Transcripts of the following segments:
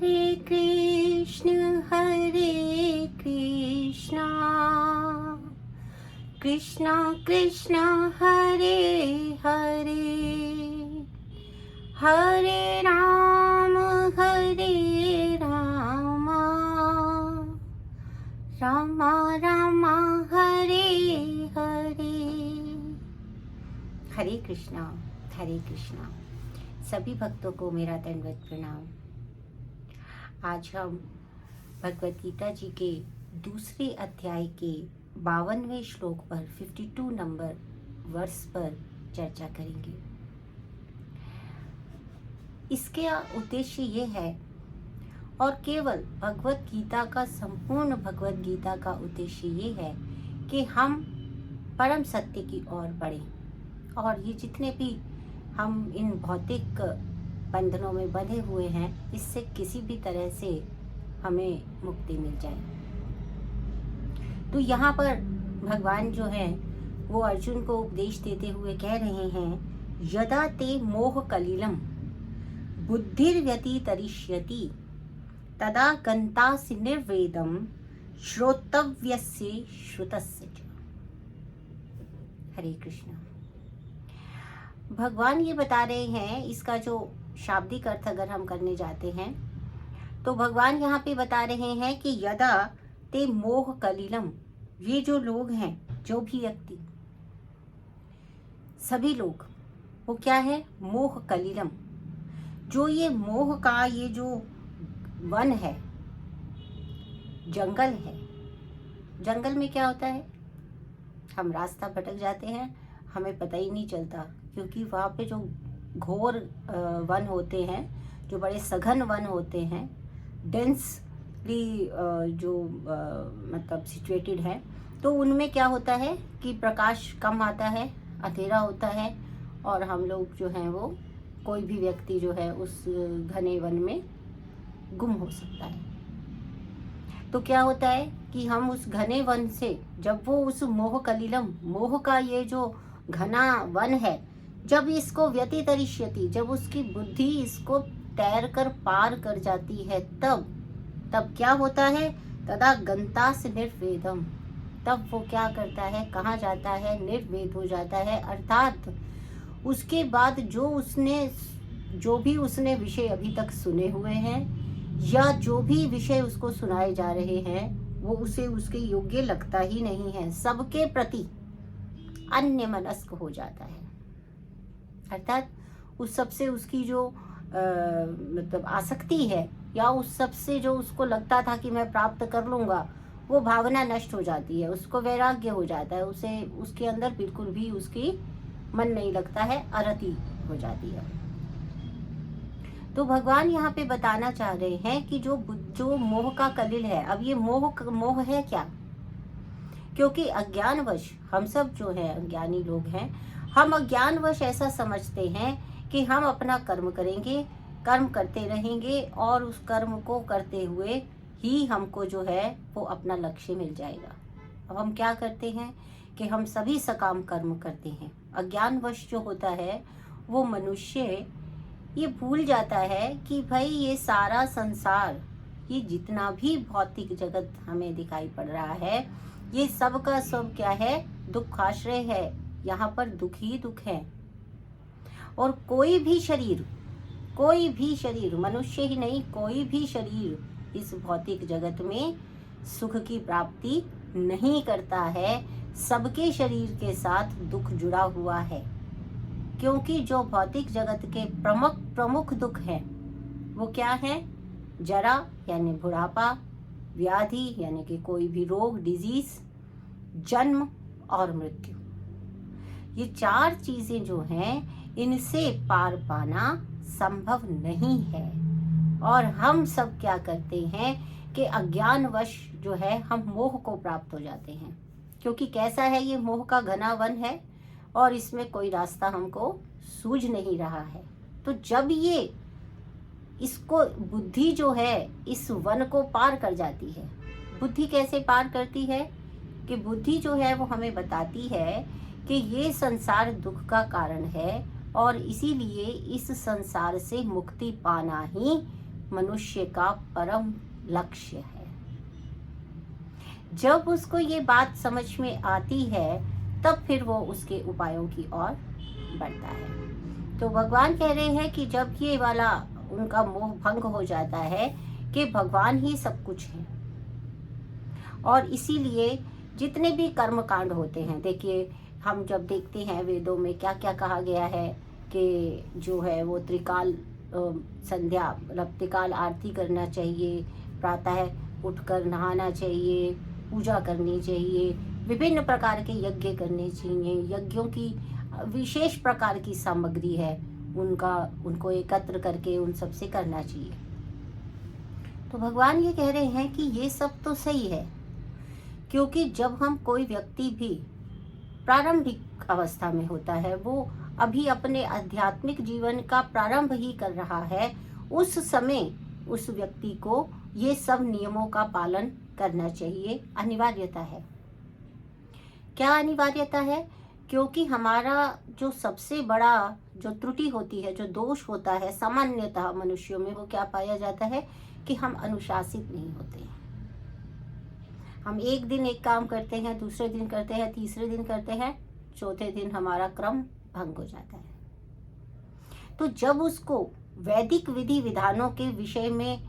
हरे कृष्णा कृष्णा कृष्णा हरे हरे हरे राम राम राम हरे हरे। हरे कृष्णा हरे कृष्णा। सभी भक्तों को मेरा दंडवत प्रणाम। आज हम भगवत गीता जी के दूसरे अध्याय के 52वें श्लोक पर 52 नंबर वर्ष पर चर्चा करेंगे। इसके उद्देश्य ये है और केवल भगवत गीता का संपूर्ण भगवत गीता का उद्देश्य ये है कि हम परम सत्य की ओर बढ़ें और ये जितने भी हम इन भौतिक बंधनों में बंधे हुए हैं इससे किसी भी तरह से हमें मुक्ति मिल जाए। तो यहाँ पर भगवान जो है वो अर्जुन को उपदेश देते हुए कह रहे हैं, यदा ते मोह कलिलम बुद्धिर्व्यतितरिष्यति तदा गन्तासि निर्वेदम श्रोतव्यस्य श्रुतस्य च। हरे कृष्णा। भगवान ये बता रहे हैं, इसका जो शाब्दिक अर्थ अगर हम करने जाते हैं तो भगवान यहाँ पे बता रहे हैं कि यदा ते मोह कलिलम, ये जो लोग हैं, जो भी व्यक्ति, सभी लोग, वो क्या है? मोह कलिलम। जो ये मोह का ये जो वन है, जंगल है, जंगल में क्या होता है? हम रास्ता भटक जाते हैं, हमें पता ही नहीं चलता, क्योंकि वहाँ पे जो घोर वन होते हैं, जो बड़े सघन वन होते हैं, डेंसली जो मतलब सिचुएटेड है, तो उनमें क्या होता है कि प्रकाश कम आता है, अंधेरा होता है और हम लोग जो हैं वो, कोई भी व्यक्ति जो है उस घने वन में गुम हो सकता है। तो क्या होता है कि हम उस घने वन से, जब वो उस मोह कलिलम, मोह का ये जो घना वन है, जब इसको व्यतितरिष्यति, जब उसकी बुद्धि इसको तैर कर पार कर जाती है, तब क्या होता है? तदा गन्तासि निर्वेदम, तब वो क्या करता है? कहाँ जाता है? निर्वेद हो जाता है। अर्थात उसके बाद जो भी उसने विषय अभी तक सुने हुए हैं या जो भी विषय उसको सुनाए जा रहे हैं, वो उसे उसके योग्य लगता ही नहीं है, सबके प्रति अन्य मनस्क हो जाता है। अर्थात उस सबसे उसकी जो मतलब आसक्ति है, या उस सबसे जो उसको लगता था कि मैं प्राप्त कर लूँगा, वो भावना नष्ट हो जाती है, उसको वैराग्य हो जाता है, उसे उसके अंदर बिल्कुल भी उसकी मन नहीं लगता है, अरति हो जाती है। तो भगवान यहाँ पे बताना चाह रहे हैं कि जो मोह का कलिल है, अब ये मोह है क्या? क्योंकि अज्ञानवश हम सब जो है अज्ञानी लोग हैं, हम अज्ञानवश ऐसा समझते हैं कि हम अपना कर्म करेंगे, कर्म करते रहेंगे और उस कर्म को करते हुए ही हमको जो है वो अपना लक्ष्य मिल जाएगा। अब हम क्या करते हैं कि हम सभी सकाम कर्म करते हैं। अज्ञानवश जो होता है वो मनुष्य ये भूल जाता है कि भाई ये सारा संसार, ये जितना भी भौतिक जगत हमें दिखाई पड़ रहा है, ये सब का सब क्या है? दुखाश्रय है। यहाँ पर दुख ही दुख है और कोई भी शरीर, मनुष्य ही नहीं, कोई भी शरीर इस भौतिक जगत में सुख की प्राप्ति नहीं करता है। सबके शरीर के साथ दुख जुड़ा हुआ है, क्योंकि जो भौतिक जगत के प्रमुख दुख हैं वो क्या है? जरा यानी बुढ़ापा, व्याधि यानी कि कोई भी रोग, डिजीज, जन्म और मृत्यु। ये चार चीजें जो हैं, इनसे पार पाना संभव नहीं है। और हम सब क्या करते हैं कि अज्ञानवश जो है हम मोह को प्राप्त हो जाते हैं, क्योंकि कैसा है? ये मोह का घना वन है और इसमें कोई रास्ता हमको सूझ नहीं रहा है। तो जब ये इसको बुद्धि जो है इस वन को पार कर जाती है, बुद्धि कैसे पार करती है? कि बुद्धि जो है वो हमें बताती है कि ये संसार दुख का कारण है और इसीलिए इस संसार से मुक्ति पाना ही मनुष्य का परम लक्ष्य है। जब उसको ये बात समझ में आती है तब फिर वो उसके उपायों की ओर बढ़ता है। तो भगवान कह रहे हैं कि जब ये वाला उनका मोह भंग हो जाता है कि भगवान ही सब कुछ है, और इसीलिए जितने भी कर्म कांड होते हैं, देखिए हम जब देखते हैं वेदों में क्या क्या कहा गया है कि जो है वो त्रिकाल संध्या मतलब त्रिकाल आरती करना चाहिए, प्रातः उठकर नहाना चाहिए, पूजा करनी चाहिए, विभिन्न प्रकार के यज्ञ करने चाहिए। यज्ञों की विशेष प्रकार की सामग्री है, उनको एकत्र करके उन सब से करना चाहिए। तो भगवान ये कह रहे हैं कि ये सब तो सही है, क्योंकि जब हम कोई व्यक्ति भी प्रारंभिक अवस्था में होता है, वो अभी अपने आध्यात्मिक जीवन का प्रारंभ ही कर रहा है, उस समय उस व्यक्ति को ये सब नियमों का पालन करना चाहिए, अनिवार्यता है। क्या अनिवार्यता है? क्योंकि हमारा जो सबसे बड़ा जो त्रुटि होती है, जो दोष होता है सामान्यतः मनुष्यों में, वो क्या पाया जाता है कि हम अनुशासित नहीं होते हैं। हम एक दिन एक काम करते हैं, दूसरे दिन करते हैं, तीसरे दिन करते हैं, चौथे दिन हमारा क्रम भंग हो जाता है। तो जब उसको वैदिक विधि विधानों के विषय में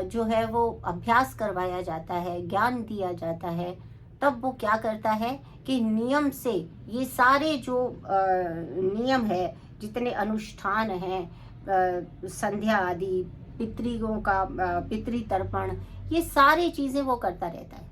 जो है वो अभ्यास करवाया जाता है, ज्ञान दिया जाता है, तब वो क्या करता है कि नियम से ये सारे जो नियम है, जितने अनुष्ठान हैं, संध्या आदि, पितृों का पितृतर्पण, ये सारी चीजें वो करता रहता है।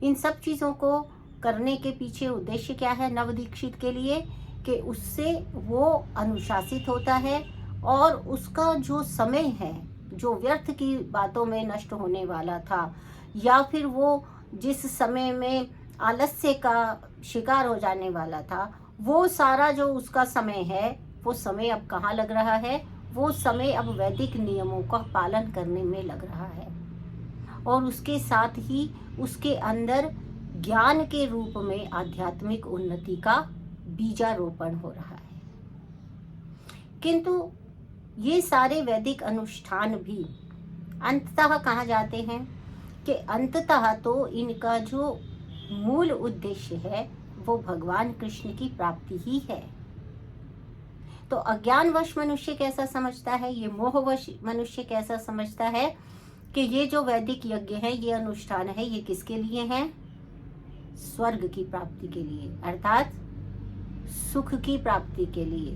इन सब चीजों को करने के पीछे उद्देश्य क्या है नवदीक्षित के लिए? कि उससे वो अनुशासित होता है और उसका जो समय है, जो व्यर्थ की बातों में नष्ट होने वाला था, या फिर वो जिस समय में आलस्य का शिकार हो जाने वाला था, वो सारा जो उसका समय है, वो समय अब कहाँ लग रहा है? वो समय अब वैदिक नियमों का पालन करने में लग रहा है, और उसके साथ ही उसके अंदर ज्ञान के रूप में आध्यात्मिक उन्नति का बीजारोपण हो रहा है। किंतु ये सारे वैदिक अनुष्ठान भी अंततः कहाँ जाते हैं कि अंततः तो इनका जो मूल उद्देश्य है वो भगवान कृष्ण की प्राप्ति ही है। तो अज्ञानवश मनुष्य कैसा समझता है, ये मोहवश मनुष्य कैसा समझता है कि ये जो वैदिक यज्ञ है, ये अनुष्ठान है, ये किसके लिए है? स्वर्ग की प्राप्ति के लिए, अर्थात सुख की प्राप्ति के लिए,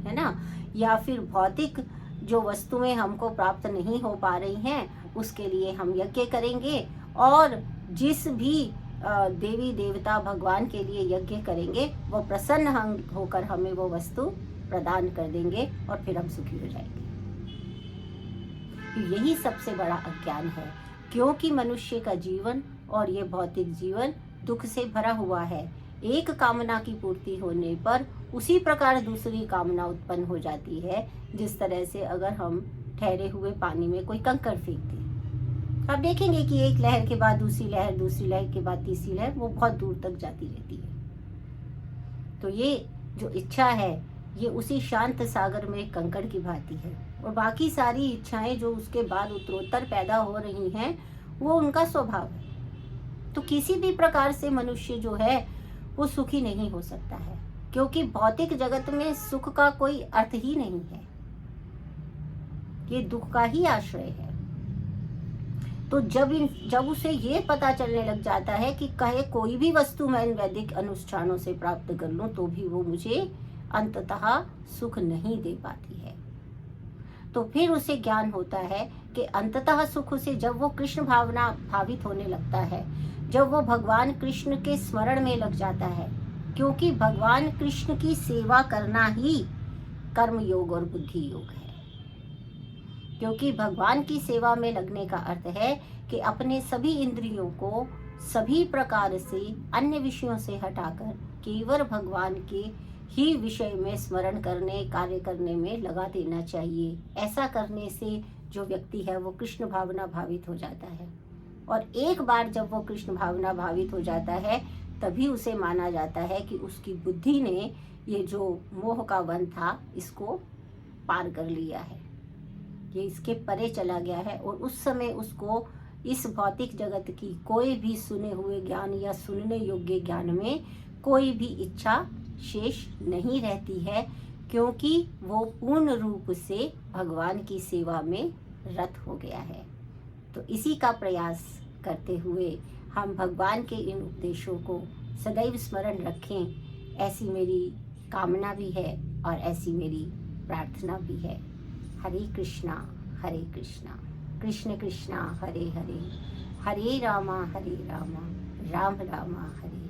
है ना? या फिर भौतिक जो वस्तुएं हमको प्राप्त नहीं हो पा रही हैं, उसके लिए हम यज्ञ करेंगे, और जिस भी देवी देवता भगवान के लिए यज्ञ करेंगे वो प्रसन्न होकर हमें वो वस्तु प्रदान कर देंगे, और फिर हम सुखी हो जाएंगे। यही सबसे बड़ा अज्ञान है, क्योंकि मनुष्य का जीवन और ये भौतिक जीवन दुख से भरा हुआ है। एक कामना की पूर्ति होने पर उसी प्रकार दूसरी कामना उत्पन्न हो जाती है, जिस तरह से अगर हम ठहरे हुए पानी में कोई कंकड़ फेंक दें, आप देखेंगे कि एक लहर के बाद दूसरी लहर, दूसरी लहर के बाद तीसरी लहर, वो बहुत दूर तक जाती रहती है। तो ये जो इच्छा है, ये उसी शांत सागर में कंकड़ की भांति है, और बाकी सारी इच्छाएं जो उसके बाद उत्तरोत्तर पैदा हो रही हैं, वो उनका स्वभाव है। तो किसी भी प्रकार से मनुष्य जो है वो सुखी नहीं हो सकता है, क्योंकि भौतिक जगत में सुख का कोई अर्थ ही नहीं है, ये दुख का ही आश्रय है। तो जब उसे ये पता चलने लग जाता है कि कहे कोई भी वस्तु मैं इन वैदिक अनुष्ठानों से प्राप्त कर लूं तो भी वो मुझे अंततः सुख नहीं दे पाती है, तो फिर उसे ज्ञान होता है कि अंततः सुख उसे जब वो कृष्ण भावना भावित होने लगता है, जब वो भगवान कृष्ण के स्मरण में लग जाता है, क्योंकि भगवान कृष्ण की सेवा करना ही कर्म योग और बुद्धि योग है। क्योंकि भगवान की सेवा में लगने का अर्थ है कि अपने सभी इंद्रियों को सभी प्रकार से अन्य विषयों से हटाकर केवल भगवान के ही विषय में स्मरण करने, कार्य करने में लगा देना चाहिए। ऐसा करने से जो व्यक्ति है वो कृष्ण भावना भावित हो जाता है, और एक बार जब वो कृष्ण भावना भावित हो जाता है तभी उसे माना जाता है कि उसकी बुद्धि ने ये जो मोह का वन था इसको पार कर लिया है। ये इसके परे चला गया है और उस समय उसको इस भौतिक जगत की कोई भी सुने हुए ज्ञान या सुनने योग्य ज्ञान में कोई भी इच्छा शेष नहीं रहती है, क्योंकि वो पूर्ण रूप से भगवान की सेवा में रत हो गया है। तो इसी का प्रयास करते हुए हम भगवान के इन उपदेशों को सदैव स्मरण रखें, ऐसी मेरी कामना भी है और ऐसी मेरी प्रार्थना भी है। हरे कृष्णा कृष्ण कृष्णा हरे हरे, हरे रामा राम रामा हरे